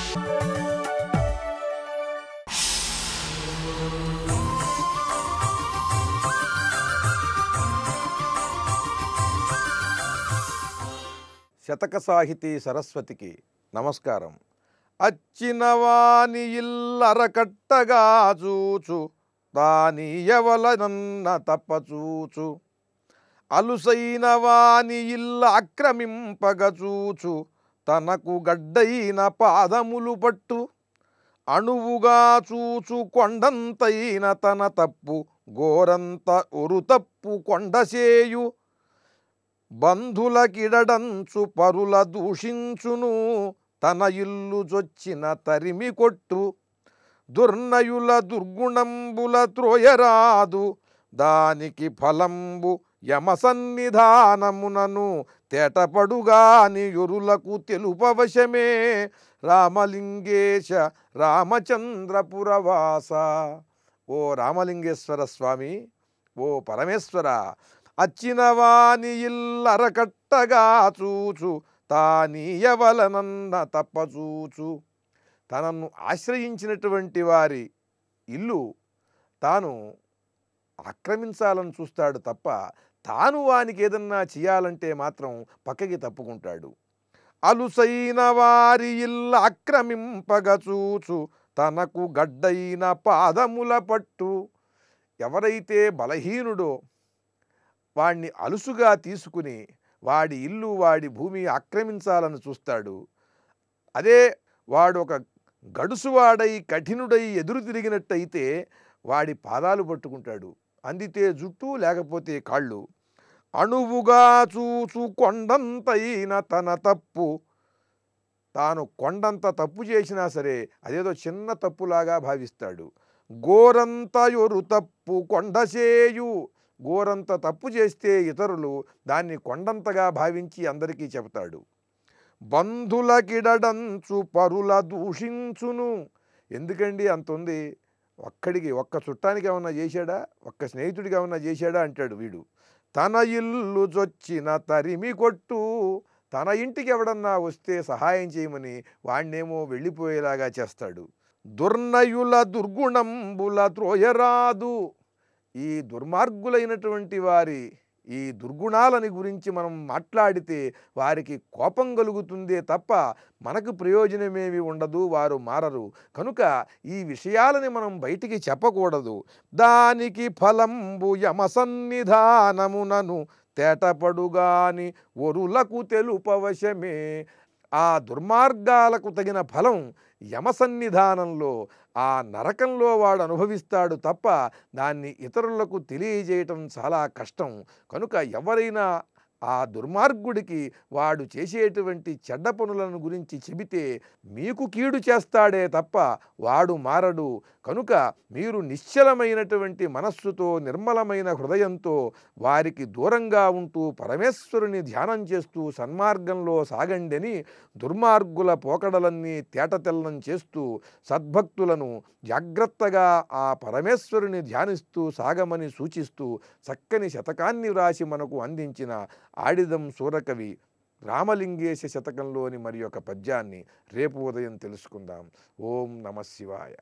శతక సాహితీ సరస్వతికి నమస్కారం. అచ్చినవాని ఇల్లరకట్టగా చూచు దానియవలనన్న తప్పచూచు, అలుసైన వాని ఇల్ల ఆక్రమింపగ చూచు తనకు గడ్డైన పాదములు పట్టు, అణువుగా చూచు కొండంతైన తన తప్పు గోరంత ఒరుతప్పు కొండసేయు, బంధులకిడడంచు పరుల దూషించును తన ఇల్లు జొచ్చిన తరిమి కొట్టు, దుర్నయుల దుర్గుణంబుల త్రోయరాదు దానికి ఫలంబు యమసన్నిధానమునను తేటపడుగాని యొరులకు తెలుపవశమే. రామలింగేశ రామచంద్రపురవాస. ఓ రామలింగేశ్వర స్వామి, ఓ పరమేశ్వర, అచ్చినవాని ఇల్లరకట్టగా చూచు తానీయవలనన్న తప్పచూచు. తనను ఆశ్రయించినటువంటి వారి ఇల్లు తాను ఆక్రమించాలని చూస్తాడు తప్ప తాను వానికి ఏదన్నా చేయాలంటే మాత్రం పక్కకి తప్పుకుంటాడు. అలుసైన వారి ఇల్ల ఆక్రమింపగ చూచు తనకు గడ్డైన పాదముల పట్టు. ఎవరైతే బలహీనుడో వాడిని అలుసుగా తీసుకుని వాడి ఇల్లు వాడి భూమి ఆక్రమించాలని చూస్తాడు. అదే వాడు ఒక గడుసువాడై కఠినుడై ఎదురు తిరిగినట్టయితే వాడి పాదాలు పట్టుకుంటాడు, అందితే జుట్టు లేకపోతే కాళ్ళు. అణువుగా చూచు కొండంతైన తన తప్పు, తాను కొండంత తప్పు చేసినా సరే అదేదో చిన్న తప్పులాగా భావిస్తాడు. గోరంత యొరు తప్పు కొండసేయు, గోరంత తప్పు చేస్తే ఇతరులు దాన్ని కొండంతగా భావించి అందరికీ చెబుతాడు. బంధులకిడడంచు పరుల దూషించును. ఎందుకండి అంత ఉంది, ఒక్క చుట్టానికి ఏమన్నా చేశాడా, ఒక్క స్నేహితుడికి ఏమన్నా చేశాడా అంటాడు వీడు. తన ఇల్లు జొచ్చిన తరిమి కొట్టు, తన ఇంటికి ఎవడన్నా వస్తే సహాయం చేయమని వాణ్ణేమో వెళ్ళిపోయేలాగా చేస్తాడు. దుర్నయుల దుర్గుణంబుల త్రోయరాదు. ఈ దుర్మార్గులైనటువంటి వారి ఈ దుర్గుణాలని గురించి మనం మాట్లాడితే వారికి కోపం కలుగుతుందే తప్ప మనకు ప్రయోజనమేమి ఉండదు, వారు మారరు. కనుక ఈ విషయాలని మనం బయటికి చెప్పకూడదు. దానికి ఫలంబు యమసన్నిధానమునను తేటపడుగాని ఒరులకు తెలుపవశమే. ఆ దుర్మార్గాలకు తగిన ఫలం యమసన్నిధానంలో, ఆ నరకంలో వాడు అనుభవిస్తాడు తప్ప దాన్ని ఇతరులకు తెలియజేయటం చాలా కష్టం. కనుక ఎవరైనా ఆ దుర్మార్గుడికి వాడు చేసేటువంటి చెడ్డ పనులను గురించి చెబితే మీకు కీడు చేస్తాడే తప్ప వాడు మారడు. కనుక మీరు నిశ్చలమైనటువంటి మనస్సుతో నిర్మలమైన హృదయంతో వారికి దూరంగా ఉంటూ పరమేశ్వరుని ధ్యానం చేస్తూ సన్మార్గంలో సాగండని దుర్మార్గుల పోకడలన్నీ తేటతెల్లం చేస్తూ సద్భక్తులను జాగ్రత్తగా ఆ పరమేశ్వరుని ధ్యానిస్తూ సాగమని సూచిస్తూ చక్కని శతకాన్ని వ్రాసి మనకు అందించిన ఆడిదం సూరకవి రామలింగేశ శతకంలోని మరి ఒక పద్యాన్ని రేపు ఉదయం తెలుసుకుందాం. ఓం నమః శివాయ.